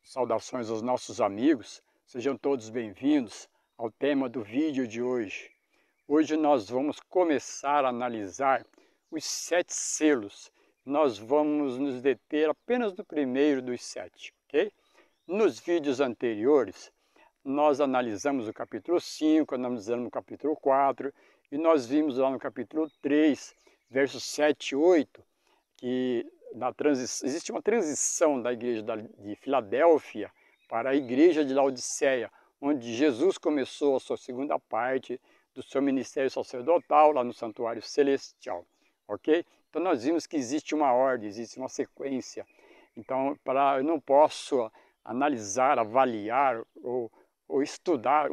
Saudações aos nossos amigos, sejam todos bem-vindos ao tema do vídeo de hoje. Hoje nós vamos começar a analisar os 7 selos. Nós vamos nos deter apenas no primeiro dos 7, ok? Nos vídeos anteriores, nós analisamos o capítulo 5, analisamos o capítulo 4, e nós vimos lá no capítulo 3, versos 7 e 8, que existe uma transição da igreja de Filadélfia para a igreja de Laodiceia, onde Jesus começou a sua segunda parte do seu ministério sacerdotal lá no santuário celestial, ok? Então nós vimos que existe uma ordem, existe uma sequência. Então eu não posso analisar, avaliar ou estudar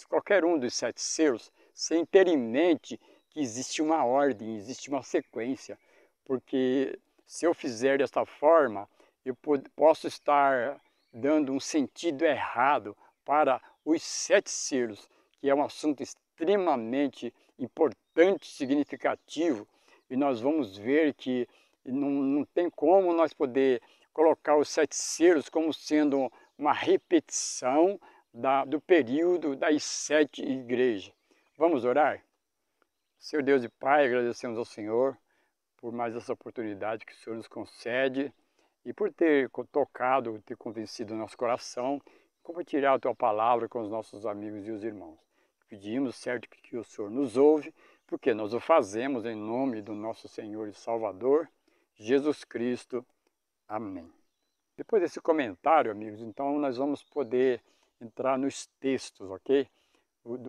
qualquer um dos 7 selos sem ter em mente que existe uma ordem, existe uma sequência, porque se eu fizer desta forma, eu posso estar dando um sentido errado para os 7 selos, que é um assunto extremamente importante, significativo, e nós vamos ver que não tem como nós poder colocar os 7 selos como sendo uma repetição do período das 7 igrejas. Vamos orar? Senhor Deus e Pai, agradecemos ao Senhor por mais essa oportunidade que o Senhor nos concede e por ter tocado, ter convencido o nosso coração, compartilhar a Tua palavra com os nossos amigos e os irmãos. Pedimos, certo, que o Senhor nos ouve, porque nós o fazemos em nome do nosso Senhor e Salvador, Jesus Cristo. Amém. Depois desse comentário, amigos, então nós vamos poder entrar nos textos, ok?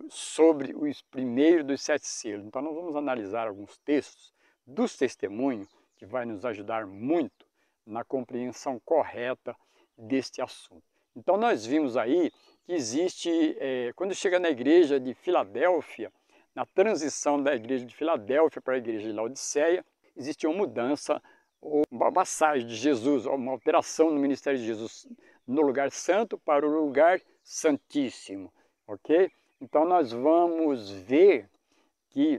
Sobre os primeiros dos 7 selos. Então nós vamos analisar alguns textos dos testemunhos que vai nos ajudar muito na compreensão correta deste assunto. Então nós vimos aí que existe, quando chega na igreja de Filadélfia, na transição da igreja de Filadélfia para a igreja de Laodiceia, existe uma mudança, ou uma passagem de Jesus, uma alteração no ministério de Jesus, no lugar santo para o lugar santíssimo, ok? Então nós vamos ver que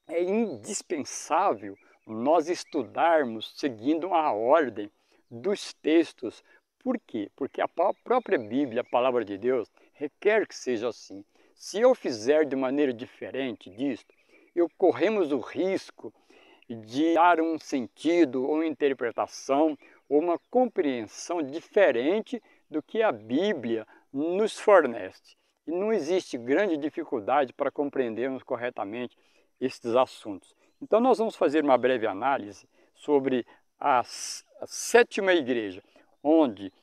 é indispensável nós estudarmos seguindo a ordem dos textos. Por quê? Porque a própria Bíblia, a palavra de Deus, requer que seja assim. Se eu fizer de maneira diferente disto, corremos o risco de dar um sentido, ou uma interpretação, ou uma compreensão diferente do que a Bíblia nos fornece. E não existe grande dificuldade para compreendermos corretamente estes assuntos. Então nós vamos fazer uma breve análise sobre a 7ª igreja, onde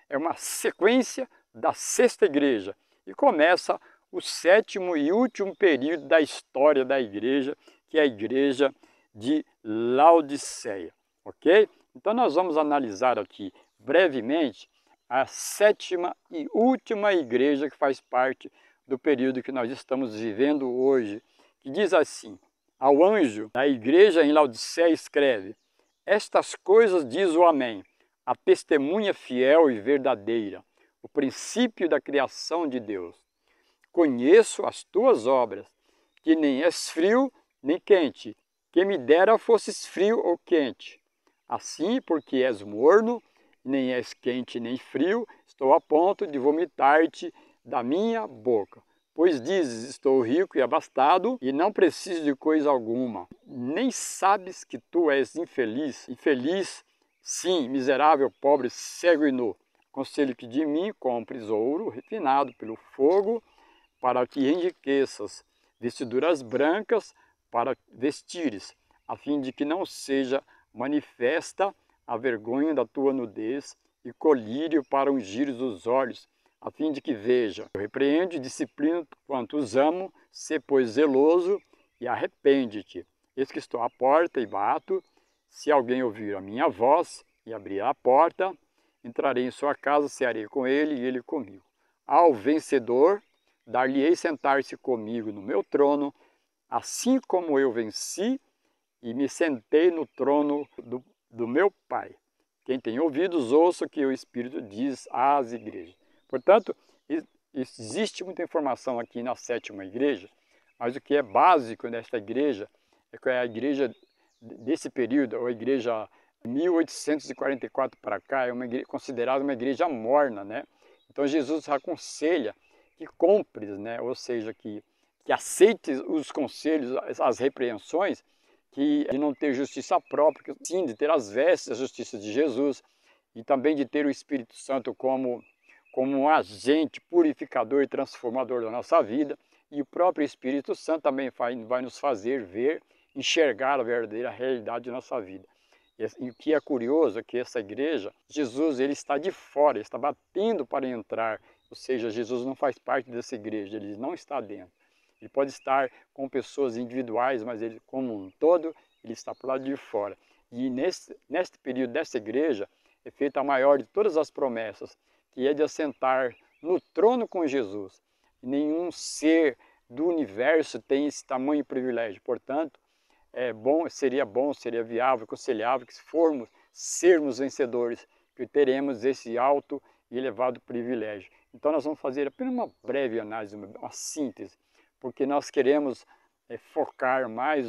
é uma sequência da 6ª igreja e começa o 7º e último período da história da igreja, que é a igreja de Laodiceia, ok? Então nós vamos analisar aqui brevemente a 7ª e última igreja que faz parte do período que nós estamos vivendo hoje, que diz assim: ao anjo da igreja em Laodiceia escreve: estas coisas diz o Amém, a testemunha fiel e verdadeira, o princípio da criação de Deus. Conheço as tuas obras, que nem és frio nem quente, que me dera fosses frio ou quente. Assim, porque és morno, nem és quente nem frio, estou a ponto de vomitar-te da minha boca. Pois dizes, estou rico e abastado, e não preciso de coisa alguma. Nem sabes que tu és infeliz, sim, miserável, pobre, cego e nu. Aconselho que de mim compres ouro refinado pelo fogo, para que enriqueças, vestiduras brancas para vestires, a fim de que não seja manifesta a vergonha da tua nudez, e colírio para ungires os olhos, a fim de que veja. Eu repreendo e disciplino quanto os amo, sê, pois, zeloso e arrepende-te. Eis que estou à porta e bato. Se alguém ouvir a minha voz e abrir a porta, entrarei em sua casa, cearei com ele e ele comigo. Ao vencedor, dar-lhe-ei sentar-se comigo no meu trono, assim como eu venci e me sentei no trono do meu Pai. Quem tem ouvidos, ouça o que o Espírito diz às igrejas. Portanto, existe muita informação aqui na 7ª igreja, mas o que é básico nesta igreja é que a igreja desse período, ou a igreja 1844 para cá é considerada uma igreja morna, né? Então Jesus aconselha que compres, né? Ou seja, que aceite os conselhos, as repreensões, de não ter justiça própria, sim, de ter as vestes da justiça de Jesus e também de ter o Espírito Santo como um agente purificador e transformador da nossa vida. E o próprio Espírito Santo também vai nos fazer ver, enxergar a verdadeira realidade da nossa vida. E o que é curioso é que essa igreja, Jesus ele está de fora, ele está batendo para entrar. Ou seja, Jesus não faz parte dessa igreja, ele não está dentro. Ele pode estar com pessoas individuais, mas ele, como um todo, ele está por lado de fora. E neste período dessa igreja é feita a maior de todas as promessas, que é de assentar no trono com Jesus. E nenhum ser do universo tem esse tamanho privilégio. Portanto, seria viável, aconselhável que sermos vencedores, que teremos esse alto e elevado privilégio. Então nós vamos fazer apenas uma breve análise, uma síntese, porque nós queremos focar mais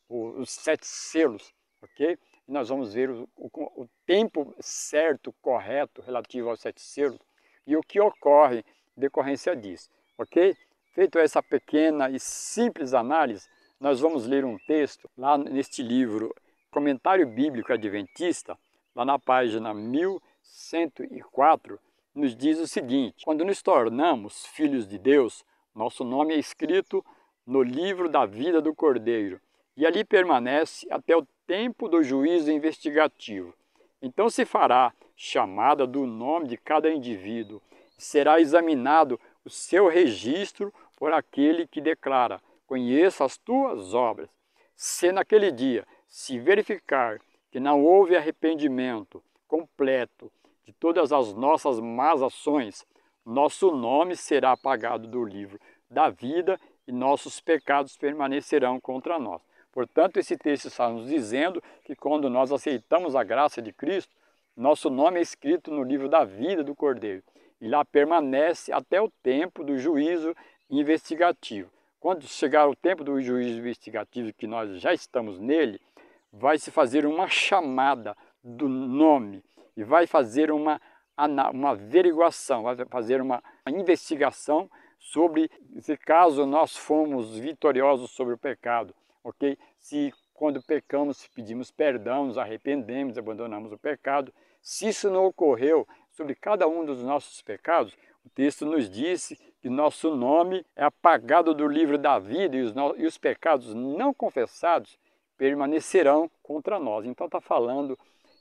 os 7 selos, ok? E nós vamos ver o tempo certo, correto, relativo aos 7 selos e o que ocorre em decorrência disso, ok? Feito essa pequena e simples análise, nós vamos ler um texto lá neste livro, Comentário Bíblico Adventista, lá na página 1104, nos diz o seguinte: quando nos tornamos filhos de Deus, nosso nome é escrito no livro da vida do Cordeiro, e ali permanece até o tempo do juízo investigativo. Então se fará chamada do nome de cada indivíduo, será examinado o seu registro por aquele que declara: conheço as tuas obras. Se naquele dia se verificar que não houve arrependimento completo de todas as nossas más ações, nosso nome será apagado do livro da vida e nossos pecados permanecerão contra nós. Portanto, esse texto está nos dizendo que quando nós aceitamos a graça de Cristo, nosso nome é escrito no livro da vida do Cordeiro e lá permanece até o tempo do juízo investigativo. Quando chegar o tempo do juízo investigativo, que nós já estamos nele, vai se fazer uma chamada do nome e vai fazer uma averiguação, vai fazer uma investigação sobre se caso nós fomos vitoriosos sobre o pecado, ok? Se quando pecamos, se pedimos perdão, nos arrependemos, abandonamos o pecado. Se isso não ocorreu sobre cada um dos nossos pecados, o texto nos disse que nosso nome é apagado do livro da vida e os pecados não confessados permanecerão contra nós. Então está falando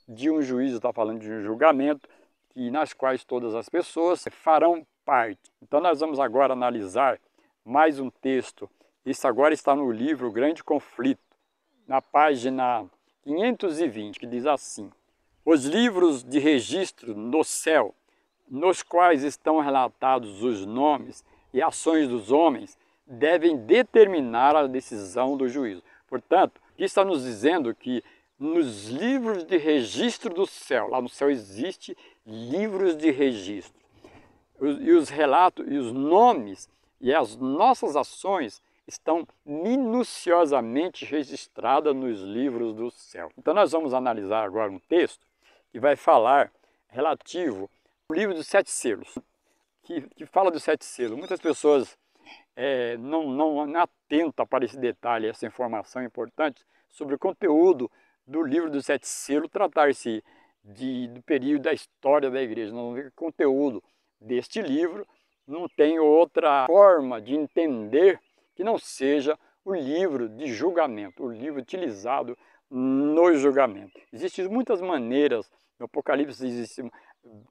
de um juízo, está falando de um julgamento, nas quais todas as pessoas farão parte. Então nós vamos agora analisar mais um texto. Isso agora está no livro Grande Conflito, na página 520, que diz assim: os livros de registro no céu, nos quais estão relatados os nomes e ações dos homens, devem determinar a decisão do juízo. Portanto, aqui está nos dizendo que nos livros de registro do céu, lá no céu existe livros de registro, e os relatos, e os nomes e as nossas ações estão minuciosamente registradas nos livros do céu. Então nós vamos analisar agora um texto que vai falar relativo ao livro dos 7 selos, que fala dos 7 selos. Muitas pessoas não atentam para esse detalhe, essa informação importante sobre o conteúdo do livro dos 7 selos, tratar-se do período da história da igreja. Nós vamos ver que o conteúdo deste livro não tem outra forma de entender que não seja o livro de julgamento, o livro utilizado no julgamento. Existem muitas maneiras, no Apocalipse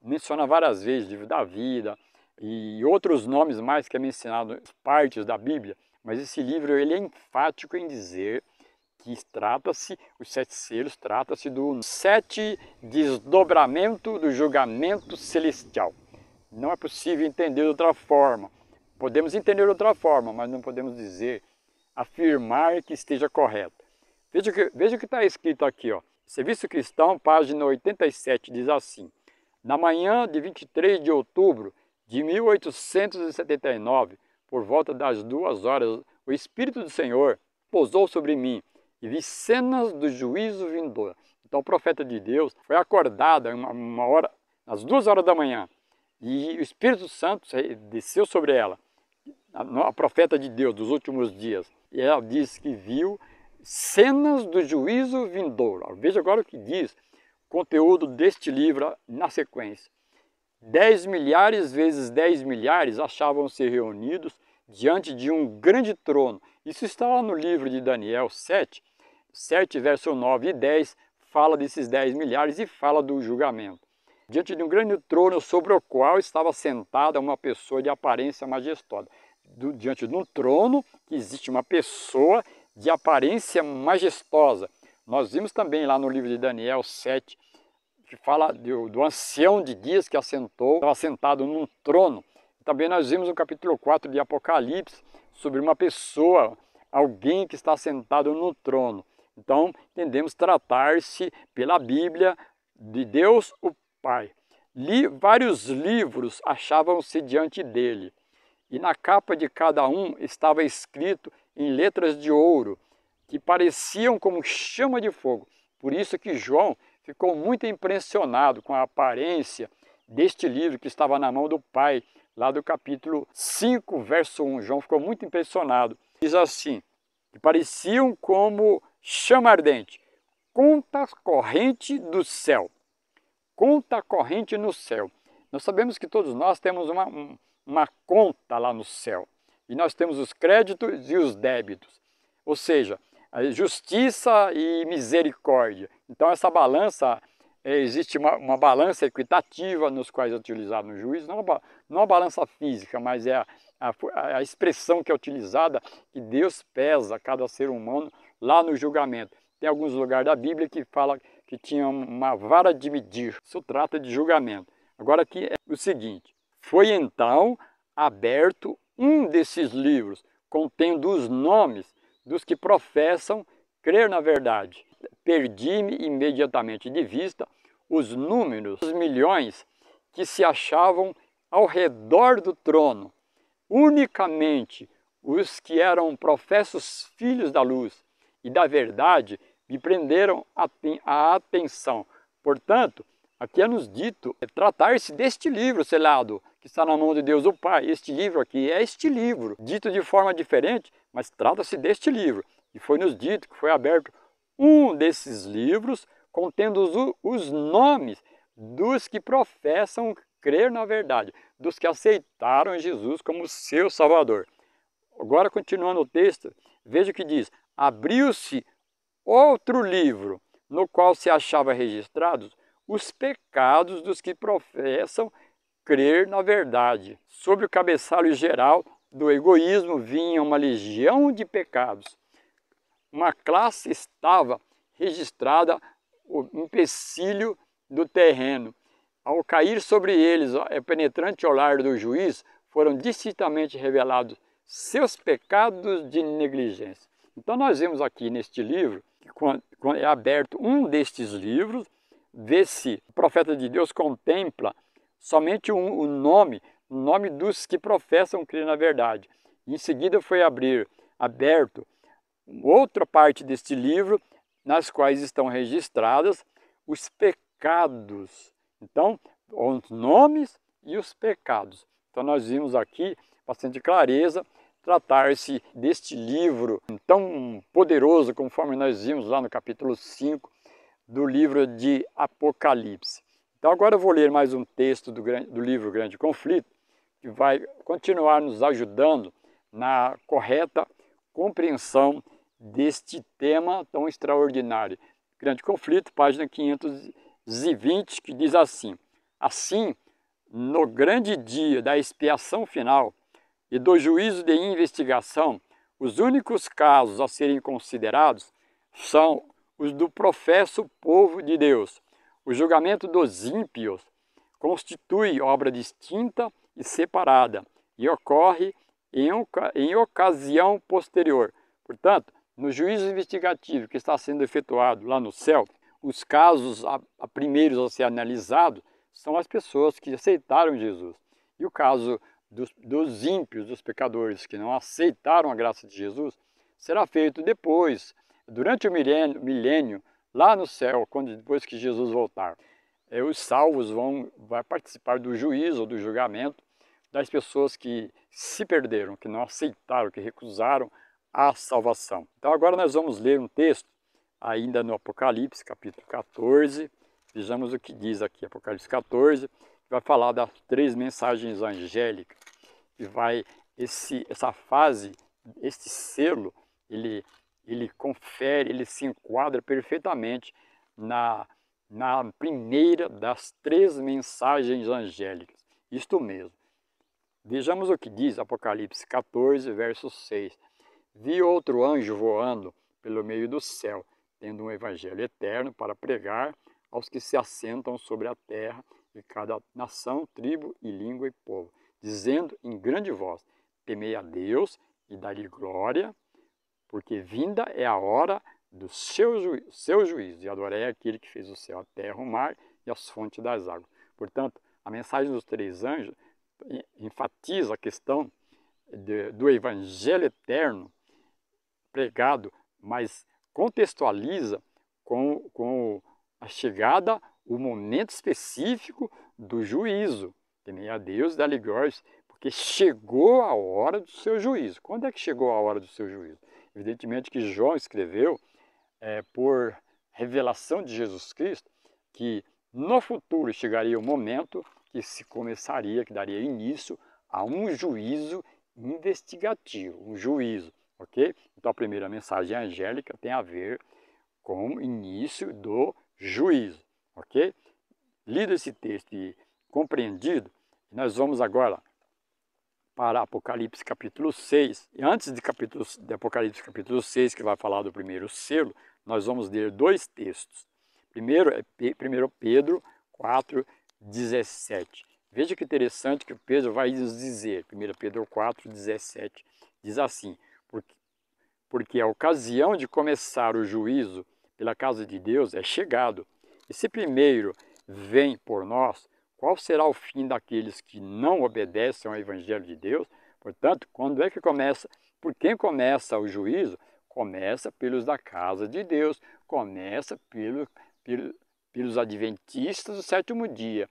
menciona várias vezes o livro da vida e outros nomes mais que é mencionado em partes da Bíblia, mas esse livro ele é enfático em dizer que trata-se, os 7 selos, trata-se do 7 desdobramento do julgamento celestial. Não é possível entender de outra forma. Podemos entender de outra forma, mas não podemos afirmar que esteja correto. Veja o que está escrito aqui, ó. Serviço Cristão, página 87, diz assim: na manhã de 23 de outubro de 1879, por volta das 2 horas, o Espírito do Senhor pousou sobre mim e vi cenas do juízo vindouro. Então o profeta de Deus foi acordado uma hora, às 2 horas da manhã, e o Espírito Santo desceu sobre ela, a profeta de Deus dos últimos dias. E ela diz que viu cenas do juízo vindouro. Veja agora o que diz o conteúdo deste livro na sequência. 10 milhares vezes 10 milhares achavam-se reunidos diante de um grande trono. Isso está lá no livro de Daniel 7, verso 9 e 10, fala desses 10 milhares e fala do julgamento. Diante de um grande trono sobre o qual estava sentada uma pessoa de aparência majestosa. Diante de um trono que existe uma pessoa de aparência majestosa. Nós vimos também lá no livro de Daniel 7, que fala do ancião de dias que estava sentado num trono. Também nós vimos no capítulo 4 de Apocalipse sobre uma pessoa, alguém que está sentado no trono. Então, entendemos tratar-se pela Bíblia de Deus o Pai. Vários livros achavam-se diante dele, e na capa de cada um estava escrito em letras de ouro, que pareciam como chama de fogo. Por isso que João ficou muito impressionado com a aparência deste livro que estava na mão do Pai, lá do capítulo 5, verso 1. João ficou muito impressionado. Diz assim, que pareciam como chama ardente, conta corrente do céu. Conta corrente no céu. Nós sabemos que todos nós temos uma conta lá no céu. E nós temos os créditos e os débitos. Ou seja, a justiça e misericórdia. Então essa balança, existe uma balança equitativa nos quais é utilizado no juízo. Não uma balança física, mas é a expressão que é utilizada, que Deus pesa cada ser humano lá no julgamento. Tem alguns lugares da Bíblia que fala que tinha uma vara de medir. Isso trata de julgamento. Agora aqui é o seguinte, foi então aberto um desses livros, contendo os nomes dos que professam crer na verdade. Perdi-me imediatamente de vista os números, os milhões que se achavam ao redor do trono. Unicamente os que eram professos filhos da luz e da verdade me prenderam a atenção. Portanto, aqui é nos dito tratar-se deste livro selado, que está na mão de Deus o Pai. Este livro aqui é este livro, dito de forma diferente, mas trata-se deste livro. E foi nos dito que foi aberto um desses livros, contendo os nomes dos que professam crer na verdade, dos que aceitaram Jesus como seu Salvador. Agora, continuando o texto, veja o que diz. Abriu-se outro livro, no qual se achavam registrados os pecados dos que professam crer na verdade. Sobre o cabeçalho geral do egoísmo vinha uma legião de pecados. Uma classe estava registrada o empecilho do terreno. Ao cair sobre eles o penetrante olhar do juiz, foram distintamente revelados seus pecados de negligência. Então nós vemos aqui neste livro, que quando é aberto um destes livros, vê-se o profeta de Deus contempla somente o nome dos que professam crer na verdade. Em seguida foi aberto outra parte deste livro, nas quais estão registradas os pecados. Então, os nomes e os pecados. Então nós vimos aqui, bastante clareza, tratar-se deste livro tão poderoso, conforme nós vimos lá no capítulo 5 do livro de Apocalipse. Então agora eu vou ler mais um texto do livro Grande Conflito, que vai continuar nos ajudando na correta compreensão deste tema tão extraordinário. Grande Conflito, página 520, que diz assim: assim, no grande dia da expiação final e do juízo de investigação, os únicos casos a serem considerados são os do professo povo de Deus. O julgamento dos ímpios constitui obra distinta e separada e ocorre em ocasião posterior. Portanto, no juízo investigativo que está sendo efetuado lá no céu, os casos primeiros a ser analisados são as pessoas que aceitaram Jesus. E o caso dos ímpios, dos pecadores que não aceitaram a graça de Jesus, será feito depois, durante o milênio lá no céu, depois que Jesus voltar, os salvos vão participar do juízo, do julgamento das pessoas que se perderam, que não aceitaram, que recusaram a salvação. Então agora nós vamos ler um texto, ainda no Apocalipse, capítulo 14, vejamos o que diz aqui, Apocalipse 14, que vai falar das 3 mensagens angélicas, que vai, essa fase, este selo, ele confere, ele se enquadra perfeitamente na primeira das 3 mensagens angélicas, isto mesmo. Vejamos o que diz Apocalipse 14, verso 6. Vi outro anjo voando pelo meio do céu, tendo um evangelho eterno para pregar aos que se assentam sobre a terra, de cada nação, tribo e língua e povo, dizendo em grande voz: temei a Deus e dai-lhe glória, porque vinda é a hora do seu juízo, e adorei aquele que fez o céu, a terra, o mar e as fontes das águas. Portanto, a mensagem dos 3 anjos enfatiza a questão do evangelho eterno pregado, mas contextualiza com a chegada, o momento específico do juízo. Temei a Deus e dá-lhe glória, porque chegou a hora do seu juízo. Quando é que chegou a hora do seu juízo? Evidentemente que João escreveu por revelação de Jesus Cristo que no futuro chegaria o momento que se começaria, que daria início a um juízo investigativo, um juízo, ok? Então a primeira mensagem angélica tem a ver com o início do juízo, ok? Lido esse texto e compreendido, nós vamos agora para Apocalipse capítulo 6. E antes de Apocalipse capítulo 6, que vai falar do primeiro selo, nós vamos ler 2 textos. Primeiro é 1 Pedro 4, 17. Veja que interessante que Pedro vai nos dizer. 1 Pedro 4, 17. Diz assim: porque a ocasião de começar o juízo pela casa de Deus é chegado. E se primeiro vem por nós, qual será o fim daqueles que não obedecem ao Evangelho de Deus? Portanto, quando é que começa? Por quem começa o juízo? Começa pelos da casa de Deus, começa pelos adventistas do 7º dia,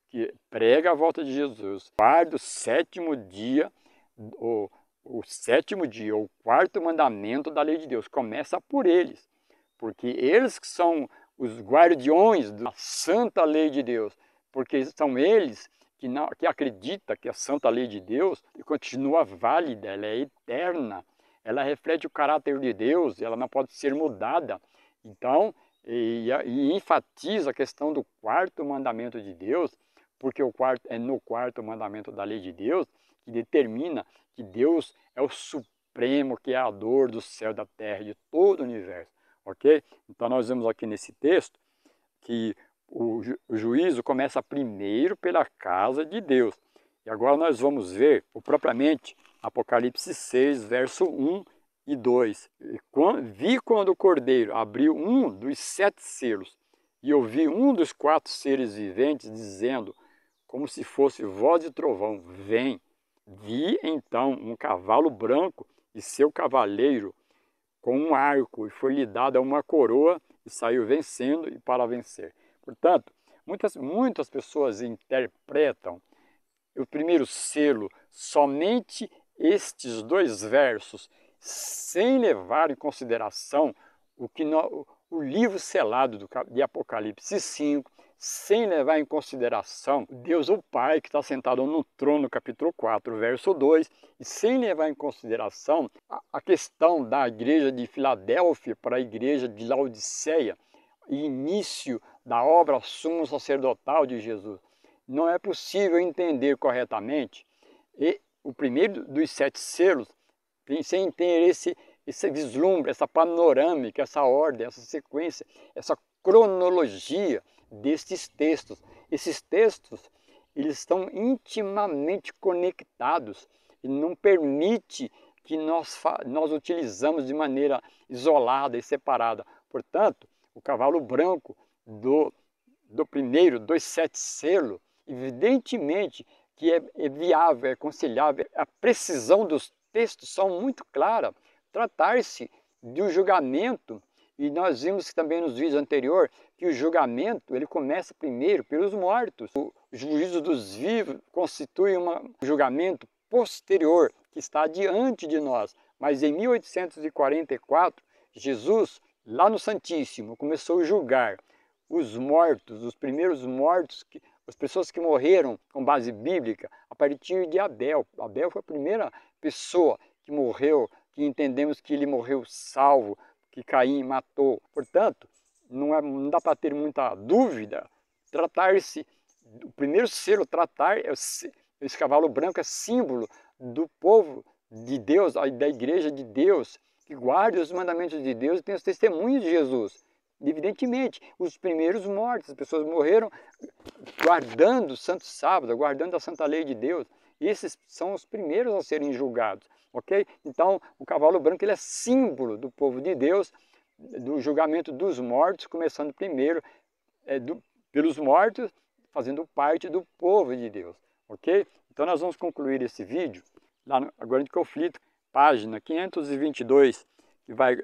que prega a volta de Jesus. Guarda o 7º dia, o 7º dia, o 4º mandamento da lei de Deus. Começa por eles, porque eles que são os guardiões da santa lei de Deus, porque são eles que acreditam que a santa lei de Deus continua válida, ela é eterna, ela reflete o caráter de Deus, ela não pode ser mudada. Então, e enfatiza a questão do 4º mandamento de Deus, porque é no 4º mandamento da lei de Deus que determina que Deus é o supremo criador do céu e da terra, de todo o universo, ok? Então nós vemos aqui nesse texto que o juízo começa primeiro pela casa de Deus. E agora nós vamos ver propriamente Apocalipse 6, verso 1 e 2. Vi quando o Cordeiro abriu um dos 7 selos, e ouvi um dos 4 seres viventes dizendo, como se fosse voz de trovão: vem. Vi então um cavalo branco e seu cavaleiro com um arco, e foi-lhe dada uma coroa, e saiu vencendo e para vencer. Portanto, muitas pessoas interpretam o primeiro selo somente estes 2 versos, sem levar em consideração o livro selado de Apocalipse 5, sem levar em consideração Deus o Pai, que está sentado no trono, capítulo 4, verso 2, e sem levar em consideração a questão da igreja de Filadélfia para a igreja de Laodiceia, e início da obra sumo sacerdotal de Jesus. Não é possível entender corretamente o primeiro dos 7 selos sem ter esse vislumbre, essa panorâmica, essa ordem, essa sequência, essa cronologia destes textos. Esses textos, eles estão intimamente conectados e não permite que nós utilizamos de maneira isolada e separada. Portanto, o cavalo branco do primeiro dos 7 selos, evidentemente que é viável, é conciliável, a precisão dos textos são muito clara. Tratar-se de um julgamento E nós vimos também nos vídeos anteriores que o julgamento ele começa primeiro pelos mortos. O juízo dos vivos constitui um julgamento posterior que está diante de nós. Mas em 1844, Jesus, lá no Santíssimo, começou a julgar os mortos, os primeiros mortos, as pessoas que morreram com base bíblica, a partir de Abel. Abel foi a primeira pessoa que morreu, que entendemos que ele morreu salvo, que Caim matou. Portanto, não dá para ter muita dúvida. Tratar-se, o primeiro selo, esse cavalo branco é símbolo do povo de Deus, da igreja de Deus, que guarda os mandamentos de Deus e tem os testemunhos de Jesus. Evidentemente, os primeiros mortos, as pessoas morreram guardando o Santo Sábado, guardando a Santa Lei de Deus. Esses são os primeiros a serem julgados, ok? Então, o cavalo branco ele é símbolo do povo de Deus, do julgamento dos mortos, começando primeiro pelos mortos, fazendo parte do povo de Deus, ok? Então, nós vamos concluir esse vídeo lá no Grande Conflito, página 522, que vai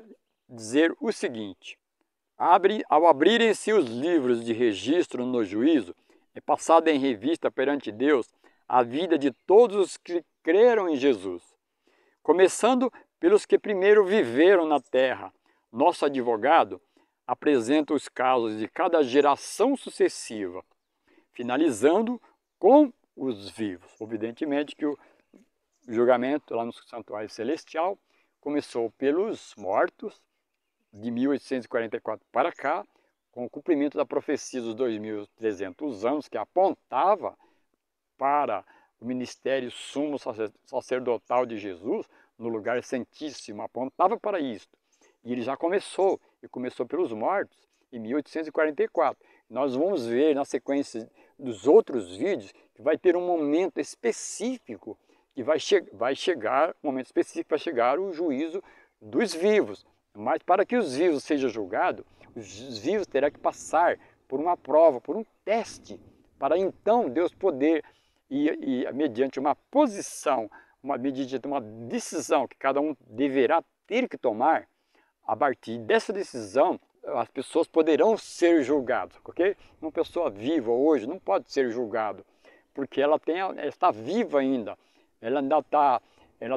dizer o seguinte: ao abrirem-se os livros de registro no juízo, é passada em revista perante Deus a vida de todos os que creram em Jesus, começando pelos que primeiro viveram na terra. Nosso advogado apresenta os casos de cada geração sucessiva, finalizando com os vivos. Evidentemente que o julgamento lá no Santuário Celestial começou pelos mortos, de 1844 para cá, com o cumprimento da profecia dos 2.300 anos, que apontava para o ministério sumo sacerdotal de Jesus, no lugar santíssimo, apontava para isto. E ele já começou, e começou pelos mortos, em 1844. Nós vamos ver na sequência dos outros vídeos que vai ter um momento específico, que vai chegar o juízo dos vivos. Mas para que os vivos sejam julgados, os vivos terão que passar por uma prova, por um teste, para então Deus poder, mediante uma posição, mediante uma decisão que cada um deverá ter que tomar, a partir dessa decisão, as pessoas poderão ser julgadas, ok? Uma pessoa viva hoje não pode ser julgada, porque ela está viva ainda, ela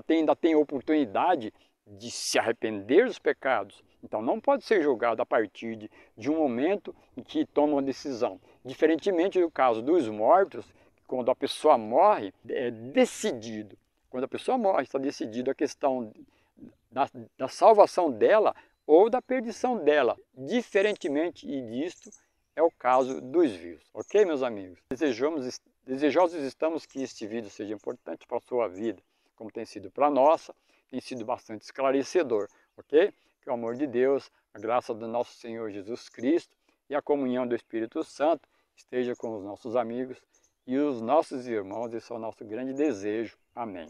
ainda tem oportunidade de se arrepender dos pecados. Então não pode ser julgado a partir de um momento em que toma uma decisão. Diferentemente do caso dos mortos, quando a pessoa morre, é decidido. Quando a pessoa morre, está decidido a questão da salvação dela ou da perdição dela. Diferentemente disto é o caso dos vivos. Ok, meus amigos? Desejosos estamos que este vídeo seja importante para a sua vida, como tem sido para a nossa. Tem sido bastante esclarecedor, ok? Que o amor de Deus, a graça do nosso Senhor Jesus Cristo e a comunhão do Espírito Santo esteja com os nossos amigos e os nossos irmãos. Esse é o nosso grande desejo. Amém.